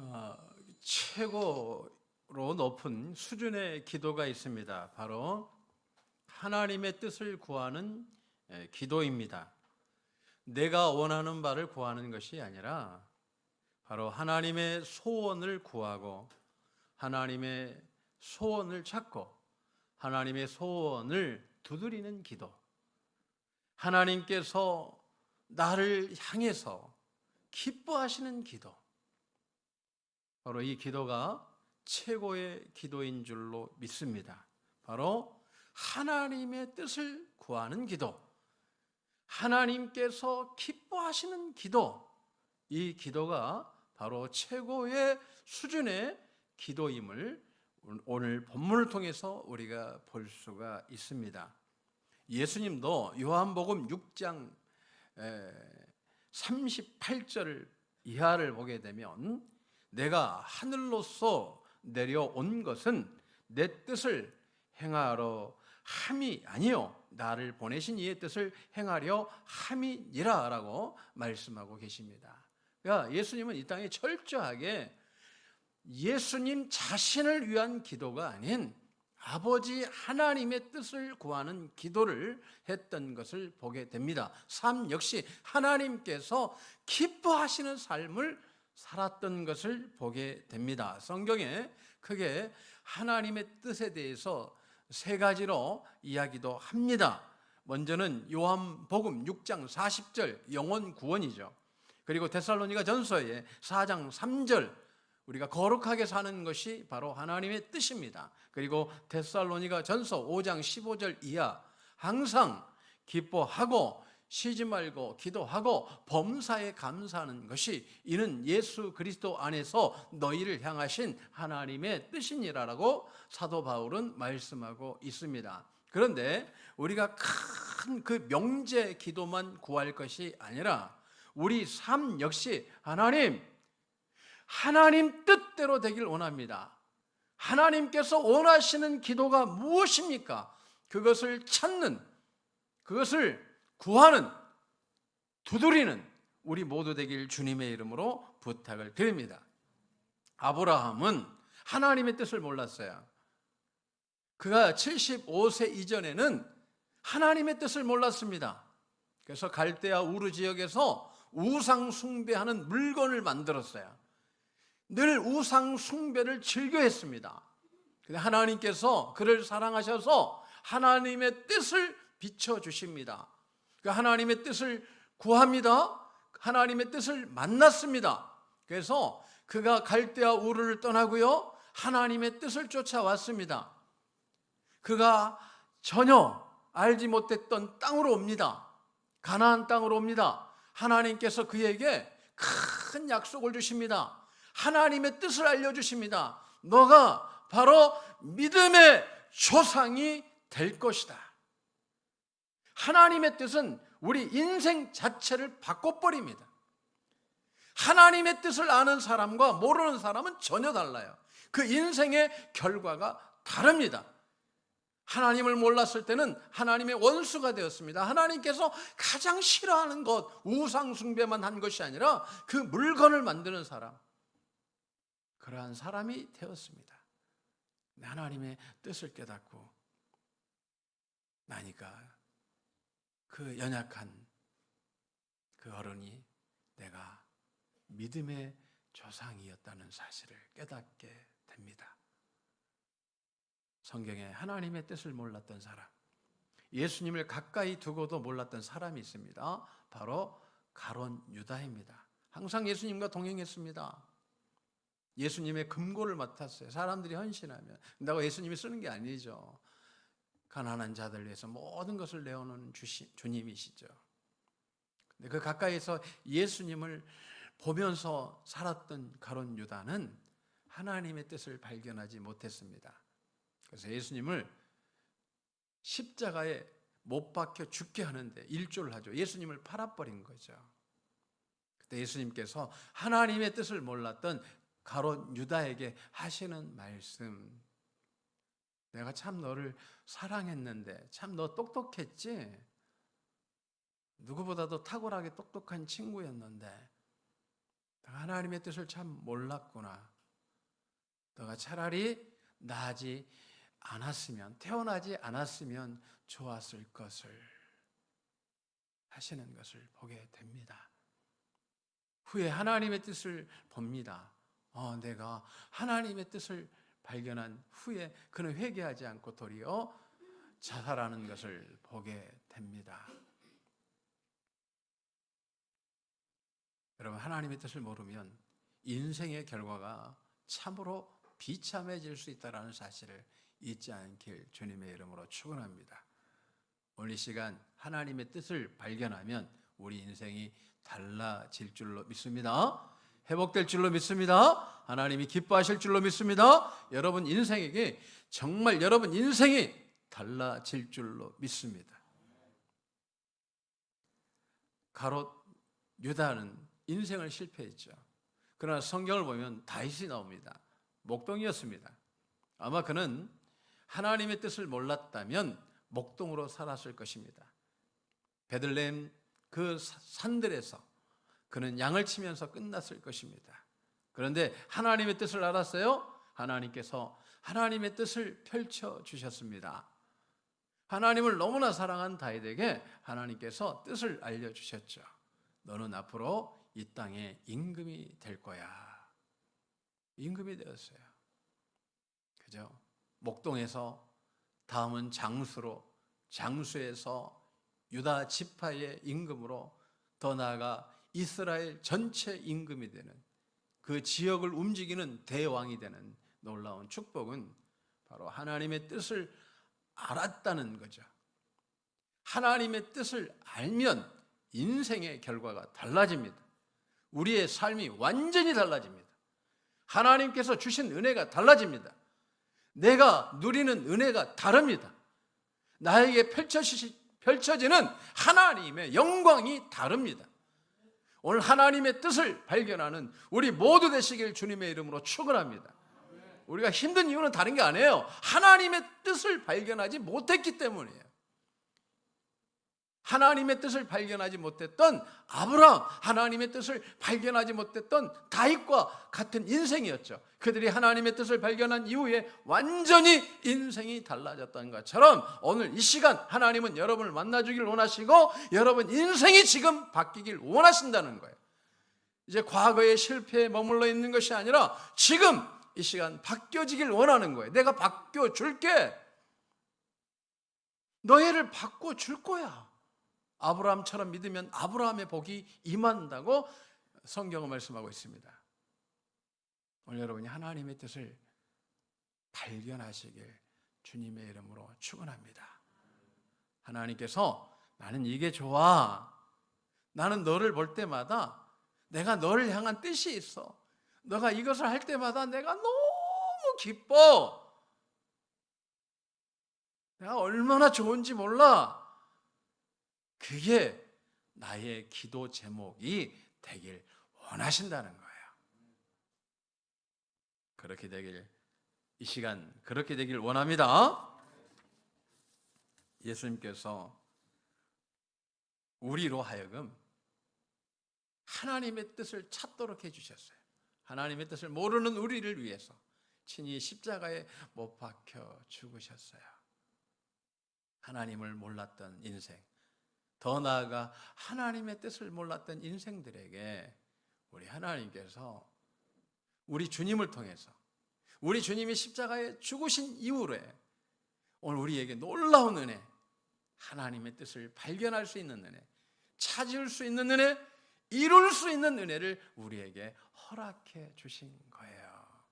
어, 최고로 높은 수준의 기도가 있습니다. 바로 하나님의 뜻을 구하는 기도입니다. 내가 원하는 바를 구하는 것이 아니라 바로 하나님의 소원을 구하고 하나님의 소원을 찾고 하나님의 소원을 두드리는 기도. 하나님께서 나를 향해서 기뻐하시는 기도. 바로 이 기도가 최고의 기도인 줄로 믿습니다. 바로 하나님의 뜻을 구하는 기도, 하나님께서 기뻐하시는 기도, 이 기도가 바로 최고의 수준의 기도임을 오늘 본문을 통해서 우리가 볼 수가 있습니다. 예수님도 요한복음 6장 38절 이하를 보게 되면 내가 하늘로서 내려온 것은 내 뜻을 행하러 함이 아니요 나를 보내신 이의 뜻을 행하려 함이니라 라고 말씀하고 계십니다. 그러니까 예수님은 이 땅에 철저하게 예수님 자신을 위한 기도가 아닌 아버지 하나님의 뜻을 구하는 기도를 했던 것을 보게 됩니다. 삶 역시 하나님께서 기뻐하시는 삶을 살았던 것을 보게 됩니다. 성경에 크게 하나님의 뜻에 대해서 세 가지로 이야기도 합니다. 먼저는 요한복음 6장 40절 영혼 구원이죠. 그리고 데살로니가 전서의 4장 3절 우리가 거룩하게 사는 것이 바로 하나님의 뜻입니다. 그리고 데살로니가 전서 5장 15절 이하 항상 기뻐하고 쉬지 말고 기도하고 범사에 감사하는 것이 이는 예수 그리스도 안에서 너희를 향하신 하나님의 뜻이니라라고 사도 바울은 말씀하고 있습니다. 그런데 우리가 큰 그 명제 기도만 구할 것이 아니라 우리 삶 역시 하나님 뜻대로 되길 원합니다. 하나님께서 원하시는 기도가 무엇입니까? 그것을 찾는, 그것을 구하는, 두드리는 우리 모두 되길 주님의 이름으로 부탁을 드립니다. 아브라함은 하나님의 뜻을 몰랐어요. 그가 75세 이전에는 하나님의 뜻을 몰랐습니다. 그래서 갈대아 우르 지역에서 우상 숭배하는 물건을 만들었어요. 늘 우상 숭배를 즐겨했습니다. 근데 하나님께서 그를 사랑하셔서 하나님의 뜻을 비춰주십니다. 하나님의 뜻을 구합니다. 하나님의 뜻을 만났습니다. 그래서 그가 갈대아 우르를 떠나고요 하나님의 뜻을 쫓아왔습니다. 그가 전혀 알지 못했던 땅으로 옵니다. 가나안 땅으로 옵니다. 하나님께서 그에게 큰 약속을 주십니다. 하나님의 뜻을 알려주십니다. 너가 바로 믿음의 조상이 될 것이다. 하나님의 뜻은 우리 인생 자체를 바꿔버립니다. 하나님의 뜻을 아는 사람과 모르는 사람은 전혀 달라요. 그 인생의 결과가 다릅니다. 하나님을 몰랐을 때는 하나님의 원수가 되었습니다. 하나님께서 가장 싫어하는 것, 우상 숭배만 한 것이 아니라 그 물건을 만드는 사람, 그러한 사람이 되었습니다. 하나님의 뜻을 깨닫고 나니까 그 연약한 그 어른이 내가 믿음의 조상이었다는 사실을 깨닫게 됩니다. 성경에 하나님의 뜻을 몰랐던 사람, 예수님을 가까이 두고도 몰랐던 사람이 있습니다. 바로 가룟 유다입니다. 항상 예수님과 동행했습니다. 예수님의 금고를 맡았어요. 사람들이 헌신하면 근데 예수님이 쓰는 게 아니죠. 가난한 자들 위해서 모든 것을 내어놓은 주님이시죠. 근데 그 가까이서 예수님을 보면서 살았던 가룟 유다는 하나님의 뜻을 발견하지 못했습니다. 그래서 예수님을 십자가에 못 박혀 죽게 하는데 일조를 하죠. 예수님을 팔아버린 거죠. 그때 예수님께서 하나님의 뜻을 몰랐던 가룟 유다에게 하시는 말씀, 내가 참 너를 사랑했는데 참 너 똑똑했지? 누구보다도 탁월하게 똑똑한 친구였는데 내가 하나님의 뜻을 참 몰랐구나. 너가 차라리 태어나지 않았으면 좋았을 것을 하시는 것을 보게 됩니다. 후에 하나님의 뜻을 봅니다. 내가 하나님의 뜻을 발견한 후에 그는 회개하지 않고 도리어 자살하는 것을 보게 됩니다. 여러분, 하나님의 뜻을 모르면 인생의 결과가 참으로 비참해질 수 있다는 사실을 잊지 않길 주님의 이름으로 축원합니다. 오늘 이 시간 하나님의 뜻을 발견하면 우리 인생이 달라질 줄로 믿습니다. 회복될 줄로 믿습니다. 하나님이 기뻐하실 줄로 믿습니다. 여러분 인생에게 정말 여러분 인생이 달라질 줄로 믿습니다. 가롯 유다는 인생을 실패했죠. 그러나 성경을 보면 다윗이 나옵니다. 목동이었습니다. 아마 그는 하나님의 뜻을 몰랐다면 목동으로 살았을 것입니다. 베들레헴 그 산들에서 그는 양을 치면서 끝났을 것입니다. 그런데 하나님의 뜻을 알았어요. 하나님께서 하나님의 뜻을 펼쳐주셨습니다. 하나님을 너무나 사랑한 다윗에게 하나님께서 뜻을 알려주셨죠. 너는 앞으로 이 땅의 임금이 될 거야. 임금이 되었어요. 그죠? 목동에서 다음은 장수로, 장수에서 유다 지파의 임금으로, 더 나아가 이스라엘 전체 임금이 되는, 그 지역을 움직이는 대왕이 되는 놀라운 축복은 바로 하나님의 뜻을 알았다는 거죠. 하나님의 뜻을 알면 인생의 결과가 달라집니다. 우리의 삶이 완전히 달라집니다. 하나님께서 주신 은혜가 달라집니다. 내가 누리는 은혜가 다릅니다. 나에게 펼쳐지는 하나님의 영광이 다릅니다. 오늘 하나님의 뜻을 발견하는 우리 모두 되시길 주님의 이름으로 축원합니다. 우리가 힘든 이유는 다른 게 아니에요. 하나님의 뜻을 발견하지 못했기 때문이에요. 하나님의 뜻을 발견하지 못했던 아브라함, 하나님의 뜻을 발견하지 못했던 다윗과 같은 인생이었죠. 그들이 하나님의 뜻을 발견한 이후에 완전히 인생이 달라졌던 것처럼 오늘 이 시간 하나님은 여러분을 만나주길 원하시고 여러분 인생이 지금 바뀌길 원하신다는 거예요. 이제 과거의 실패에 머물러 있는 것이 아니라 지금 이 시간 바뀌어지길 원하는 거예요. 내가 바뀌어줄게. 너희를 바꿔줄 거야. 아브라함처럼 믿으면 아브라함의 복이 임한다고 성경은 말씀하고 있습니다. 오늘 여러분이 하나님의 뜻을 발견하시길 주님의 이름으로 축원합니다. 하나님께서 나는 이게 좋아. 나는 너를 볼 때마다 내가 너를 향한 뜻이 있어. 너가 이것을 할 때마다 내가 너무 기뻐. 내가 얼마나 좋은지 몰라. 그게 나의 기도 제목이 되길 원하신다는 거예요. 그렇게 되길, 이 시간 그렇게 되길 원합니다. 예수님께서 우리로 하여금 하나님의 뜻을 찾도록 해주셨어요. 하나님의 뜻을 모르는 우리를 위해서 친히 십자가에 못 박혀 죽으셨어요. 하나님을 몰랐던 인생, 더 나아가 하나님의 뜻을 몰랐던 인생들에게 우리 하나님께서 우리 주님을 통해서, 우리 주님이 십자가에 죽으신 이후에 오늘 우리에게 놀라운 은혜, 하나님의 뜻을 발견할 수 있는 은혜, 찾을 수 있는 은혜, 이룰 수 있는 은혜를 우리에게 허락해 주신 거예요.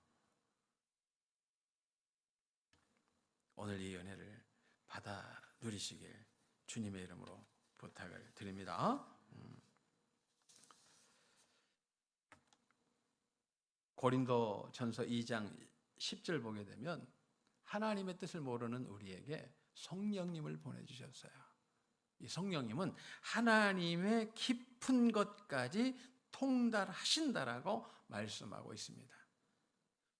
오늘 이 은혜를 받아 누리시길 주님의 이름으로 부탁을 드립니다. 고린도전서 2장 10절 보게 되면 하나님의 뜻을 모르는 우리에게 성령님을 보내주셨어요. 이 성령님은 하나님의 깊은 것까지 통달하신다라고 말씀하고 있습니다.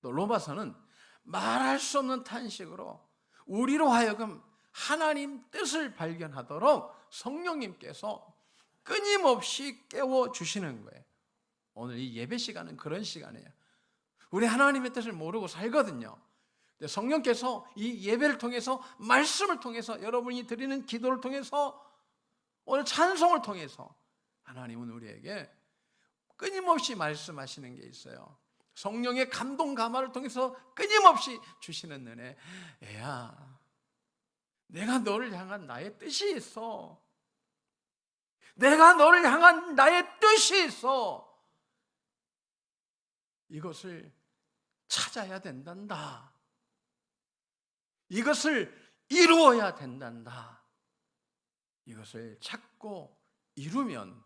또 로마서는 말할 수 없는 탄식으로 우리로 하여금 하나님 뜻을 발견하도록 성령님께서 끊임없이 깨워주시는 거예요. 오늘 이 예배 시간은 그런 시간이에요. 우리 하나님의 뜻을 모르고 살거든요. 성령께서 이 예배를 통해서, 말씀을 통해서, 여러분이 드리는 기도를 통해서, 오늘 찬송을 통해서 하나님은 우리에게 끊임없이 말씀하시는 게 있어요. 성령의 감동 감화를 통해서 끊임없이 주시는 은혜. 애야, 내가 너를 향한 나의 뜻이 있어. 내가 너를 향한 나의 뜻이 있어. 이것을 찾아야 된단다. 이것을 이루어야 된단다. 이것을 찾고 이루면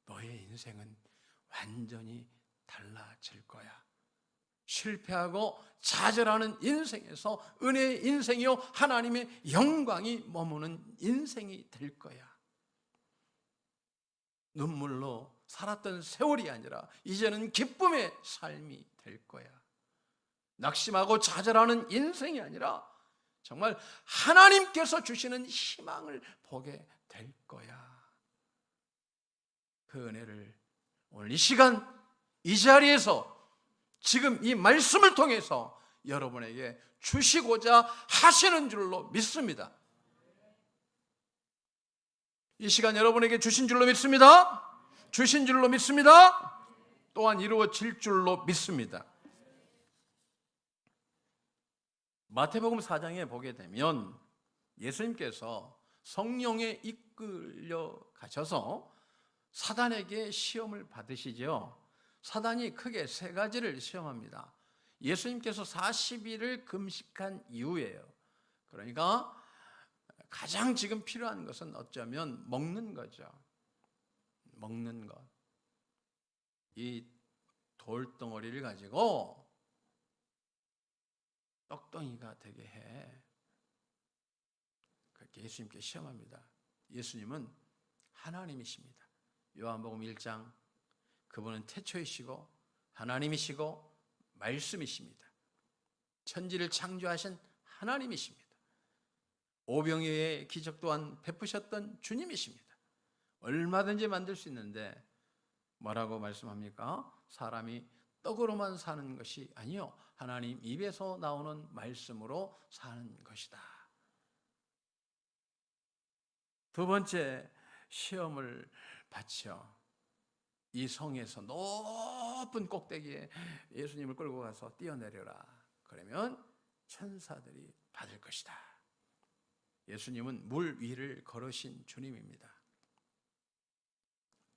너의 인생은 완전히 달라질 거야. 실패하고 좌절하는 인생에서 은혜의 인생이요, 하나님의 영광이 머무는 인생이 될 거야. 눈물로 살았던 세월이 아니라 이제는 기쁨의 삶이 될 거야. 낙심하고 좌절하는 인생이 아니라 정말 하나님께서 주시는 희망을 보게 될 거야. 그 은혜를 오늘 이 시간 이 자리에서 지금 이 말씀을 통해서 여러분에게 주시고자 하시는 줄로 믿습니다. 이 시간 여러분에게 주신 줄로 믿습니다. 주신 줄로 믿습니다. 또한 이루어질 줄로 믿습니다. 마태복음 4장에 보게 되면 예수님께서 성령에 이끌려 가셔서 사단에게 시험을 받으시죠. 사단이 크게 세 가지를 시험합니다. 예수님께서 40일을 금식한 이후에요. 그러니까 가장 지금 필요한 것은 어쩌면 먹는 거죠. 먹는 것. 이 돌덩어리를 가지고 떡덩이가 되게 해. 그렇게 예수님께 시험합니다. 예수님은 하나님이십니다. 요한복음 1장, 그분은 태초이시고 하나님이시고 말씀이십니다. 천지를 창조하신 하나님이십니다. 오병이어의 기적 또한 베푸셨던 주님이십니다. 얼마든지 만들 수 있는데 뭐라고 말씀합니까? 사람이 떡으로만 사는 것이 아니요, 하나님 입에서 나오는 말씀으로 사는 것이다. 두 번째 시험을 받죠. 이 성에서 높은 꼭대기에 예수님을 끌고 가서 뛰어내려라. 그러면 천사들이 받을 것이다. 예수님은 물 위를 걸으신 주님입니다.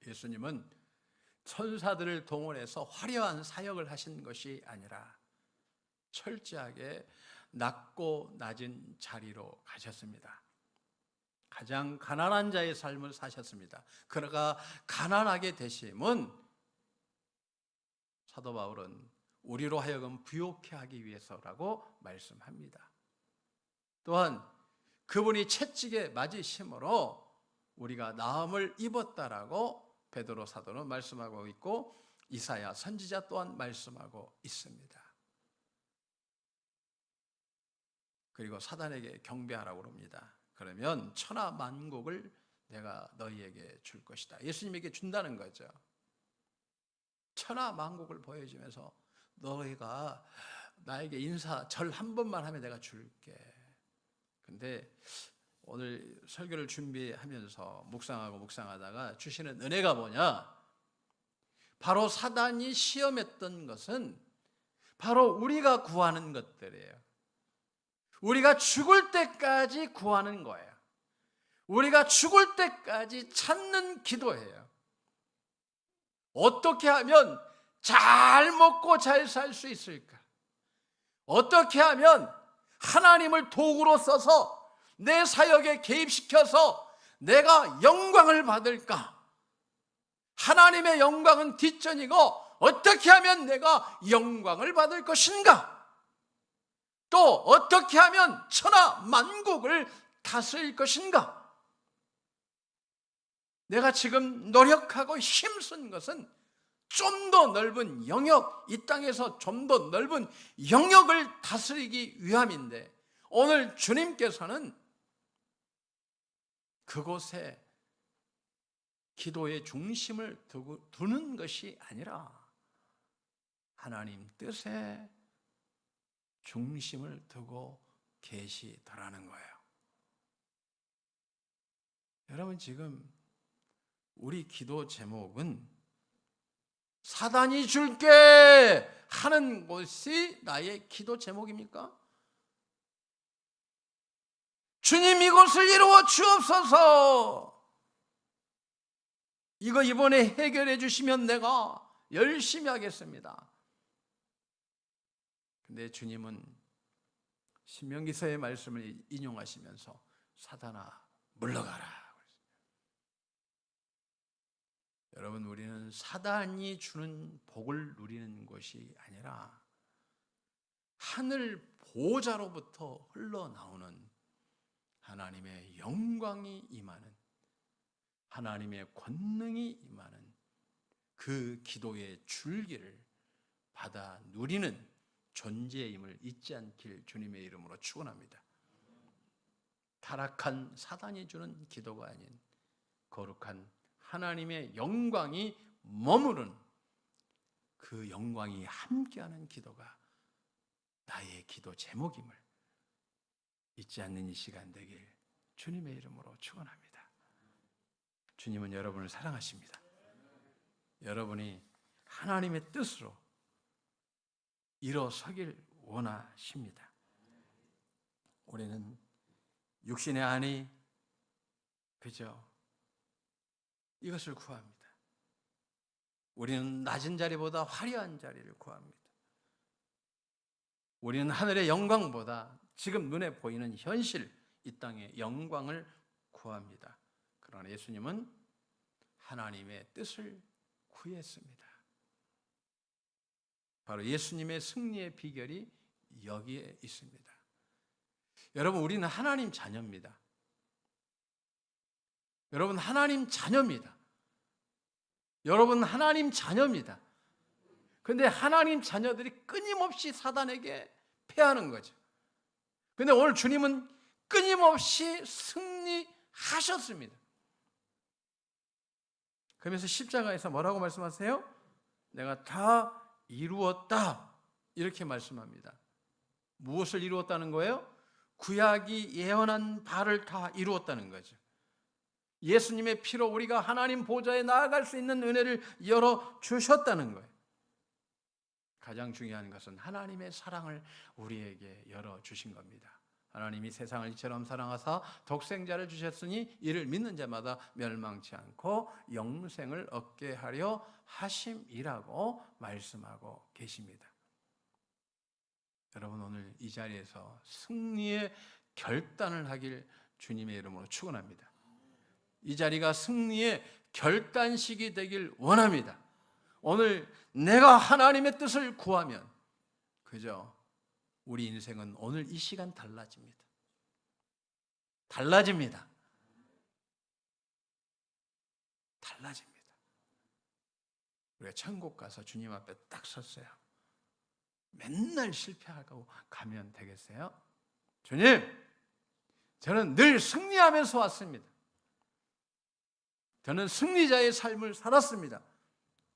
예수님은 천사들을 동원해서 화려한 사역을 하신 것이 아니라 철저하게 낮고 낮은 자리로 가셨습니다. 가장 가난한 자의 삶을 사셨습니다. 그러가 가난하게 되심은 사도 바울은 우리로 하여금 부욕해 하기 위해서라고 말씀합니다. 또한 그분이 채찍에 맞으심으로 우리가 나음을 입었다라고 베드로 사도는 말씀하고 있고 이사야 선지자 또한 말씀하고 있습니다. 그리고 사단에게 경배하라고 합니다. 그러면 천하 만국을 내가 너희에게 줄 것이다. 예수님에게 준다는 거죠. 천하 만국을 보여주면서 너희가 나에게 인사 절 한 번만 하면 내가 줄게. 근데 오늘 설교를 준비하면서 묵상하다가 주시는 은혜가 뭐냐? 바로 사단이 시험했던 것은 바로 우리가 구하는 것들이에요. 우리가 죽을 때까지 구하는 거예요. 우리가 죽을 때까지 찾는 기도예요. 어떻게 하면 잘 먹고 잘 살 수 있을까? 어떻게 하면 하나님을 도구로 써서 내 사역에 개입시켜서 내가 영광을 받을까? 하나님의 영광은 뒷전이고 어떻게 하면 내가 영광을 받을 것인가? 또 어떻게 하면 천하 만국을 다스릴 것인가? 내가 지금 노력하고 힘쓴 것은 좀 더 넓은 영역, 이 땅에서 좀 더 넓은 영역을 다스리기 위함인데 오늘 주님께서는 그곳에 기도의 중심을 두는 것이 아니라 하나님 뜻에 중심을 두고 계시더라는 거예요. 여러분, 지금 우리 기도 제목은 사단이 줄게 하는 것이 나의 기도 제목입니까? 주님, 이것을 이루어 주옵소서. 이거 이번에 해결해 주시면 내가 열심히 하겠습니다. 근데 주님은 신명기서의 말씀을 인용하시면서 사단아 물러가라. 여러분, 우리는 사단이 주는 복을 누리는 것이 아니라 하늘 보호자로부터 흘러나오는 하나님의 영광이 임하는, 하나님의 권능이 임하는 그 기도의 줄기를 받아 누리는 존재임을 잊지 않길 주님의 이름으로 축원합니다. 타락한 사단이 주는 기도가 아닌 거룩한 하나님의 영광이 머무른 그 영광이 함께하는 기도가 나의 기도 제목임을 잊지 않는 이 시간 되길 주님의 이름으로 축원합니다. 주님은 여러분을 사랑하십니다. 여러분이 하나님의 뜻으로 일어서길 원하십니다. 우리는 육신의 안위, 그죠? 이것을 구합니다. 우리는 낮은 자리보다 화려한 자리를 구합니다. 우리는 하늘의 영광보다 지금 눈에 보이는 현실, 이 땅의 영광을 구합니다. 그러나 예수님은 하나님의 뜻을 구했습니다. 바로 예수님의 승리의 비결이 여기에 있습니다. 여러분, 우리는 하나님 자녀입니다. 여러분, 하나님 자녀입니다. 여러분, 하나님 자녀입니다. 그런데 하나님 자녀들이 끊임없이 사단에게 패하는 거죠. 그런데 오늘 주님은 끊임없이 승리하셨습니다. 그러면서 십자가에서 뭐라고 말씀하세요? 내가 다 이루었다, 이렇게 말씀합니다. 무엇을 이루었다는 거예요? 구약이 예언한 바를 다 이루었다는 거죠. 예수님의 피로 우리가 하나님 보좌에 나아갈 수 있는 은혜를 열어주셨다는 거예요. 가장 중요한 것은 하나님의 사랑을 우리에게 열어주신 겁니다. 하나님이 세상을 이처럼 사랑하사 독생자를 주셨으니 이를 믿는 자마다 멸망치 않고 영생을 얻게 하려 하심이라고 말씀하고 계십니다. 여러분, 오늘 이 자리에서 승리의 결단을 하길 주님의 이름으로 축원합니다. 이 자리가 승리의 결단식이 되길 원합니다. 오늘 내가 하나님의 뜻을 구하면 그죠? 우리 인생은 오늘 이 시간 달라집니다. 달라집니다. 달라집니다. 우리가 천국 가서 주님 앞에 딱 섰어요. 맨날 실패하고 가면 되겠어요? 주님, 저는 늘 승리하면서 왔습니다. 저는 승리자의 삶을 살았습니다.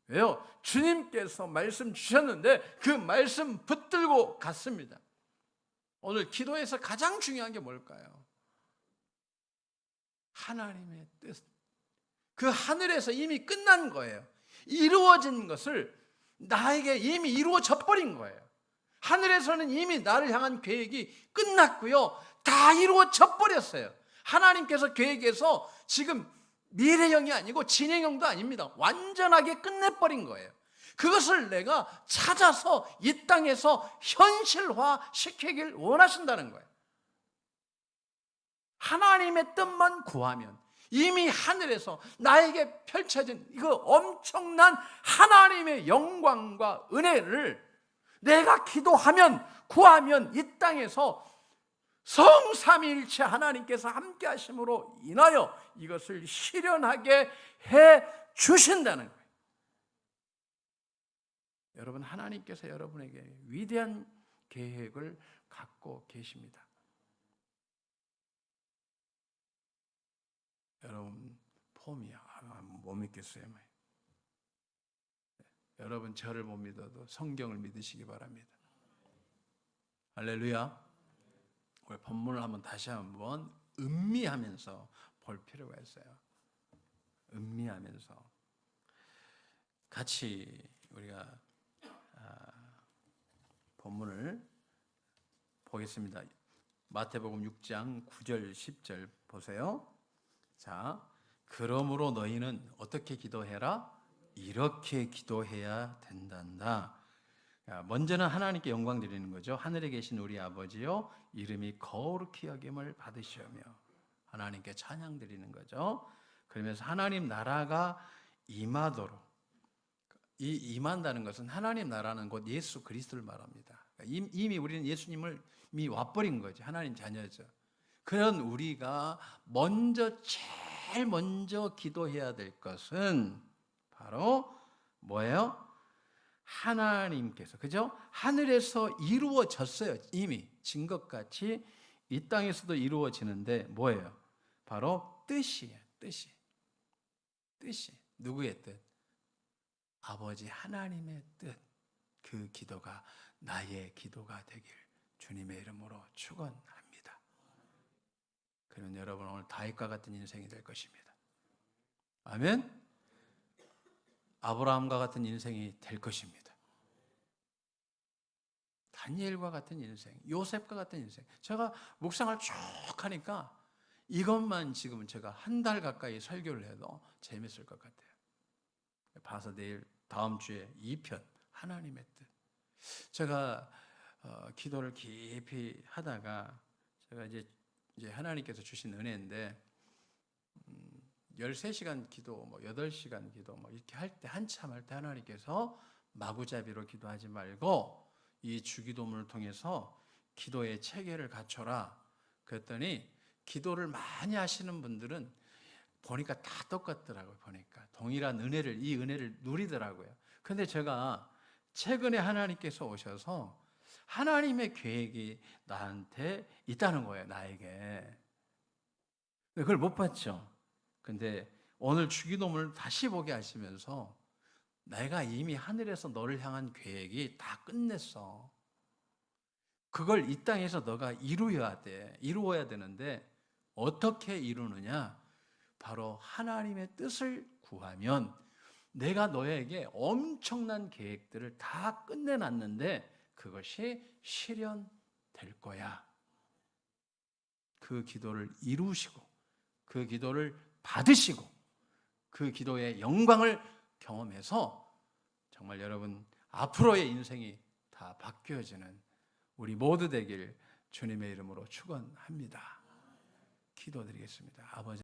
왜요? 주님께서 말씀 주셨는데 그 말씀 붙들고 갔습니다. 오늘 기도에서 가장 중요한 게 뭘까요? 하나님의 뜻. 그 하늘에서 이미 끝난 거예요. 이루어진 것을 나에게 이미 이루어져 버린 거예요. 하늘에서는 이미 나를 향한 계획이 끝났고요. 다 이루어져 버렸어요. 하나님께서 계획에서 지금 미래형이 아니고 진행형도 아닙니다. 완전하게 끝내버린 거예요. 그것을 내가 찾아서 이 땅에서 현실화 시키길 원하신다는 거예요. 하나님의 뜻만 구하면 이미 하늘에서 나에게 펼쳐진 이거 엄청난 하나님의 영광과 은혜를 내가 기도하면, 구하면 이 땅에서 성삼위일체 하나님께서 함께 하심으로 인하여 이것을 실현하게 해 주신다는 거예요. 여러분, 하나님께서 여러분에게 위대한 계획을 갖고 계십니다. 여러분, 폼이야. 못 믿겠어요. 여러분 저를 못 믿어도 성경을 믿으시기 바랍니다. 할렐루야. 우리 본문을 한번 다시 한번 음미하면서 볼 필요가 있어요. 음미하면서 같이 우리가 본문을 보겠습니다. 마태복음 6장 9절 10절 보세요. 자, 그러므로 너희는 어떻게 기도해라? 이렇게 기도해야 된단다. 먼저는 하나님께 영광 드리는 거죠. 하늘에 계신 우리 아버지요, 이름이 거룩히 여김을 받으시오며, 하나님께 찬양 드리는 거죠. 그러면서 하나님 나라가 임하도록, 이 임한다는 것은 하나님 나라는 곧 예수 그리스도를 말합니다. 이미 우리는 예수님을 이미 와버린 거죠. 하나님 자녀죠. 그런 우리가 제일 먼저 기도해야 될 것은 바로 뭐예요? 하나님께서, 그죠? 하늘에서 이루어졌어요. 이미 증거같이 이 땅에서도 이루어지는데 뭐예요? 바로 뜻이에요. 뜻이 누구의 뜻? 아버지 하나님의 뜻. 그 기도가 나의 기도가 되길 주님의 이름으로 축원합니다. 그러면 여러분 오늘 다윗과 같은 인생이 될 것입니다. 아멘. 아브라함과 같은 인생이 될 것입니다. 다니엘과 같은 인생, 요셉과 같은 인생. 제가 묵상을 쭉 하니까 이것만 지금 제가 한 달 가까이 설교를 해도 재밌을 것 같아요. 봐서 내일 다음 주에 2편 하나님의 뜻. 제가 기도를 깊이 하다가 제가 이제 하나님께서 주신 은혜인데 13시간 기도, 8시간 기도 이렇게 할 때 한참 할 때 하나님께서 마구잡이로 기도하지 말고 이 주기도문을 통해서 기도의 체계를 갖춰라. 그랬더니 기도를 많이 하시는 분들은 보니까 다 똑같더라고요. 보니까 동일한 이 은혜를 누리더라고요. 근데 제가 최근에 하나님께서 오셔서 하나님의 계획이 나한테 있다는 거예요. 나에게. 그걸 못 봤죠. 근데 오늘 주기도문을 다시 보게 하시면서 내가 이미 하늘에서 너를 향한 계획이 다 끝냈어. 그걸 이 땅에서 너가 이루어야 되는데 어떻게 이루느냐? 바로 하나님의 뜻을 구하면 내가 너에게 엄청난 계획들을 다 끝내놨는데 그것이 실현될 거야. 그 기도를 이루시고 그 기도를 받으시고 그 기도의 영광을 경험해서 정말 여러분 앞으로의 인생이 다 바뀌어지는 우리 모두 되길 주님의 이름으로 축원합니다. 기도드리겠습니다. 아버지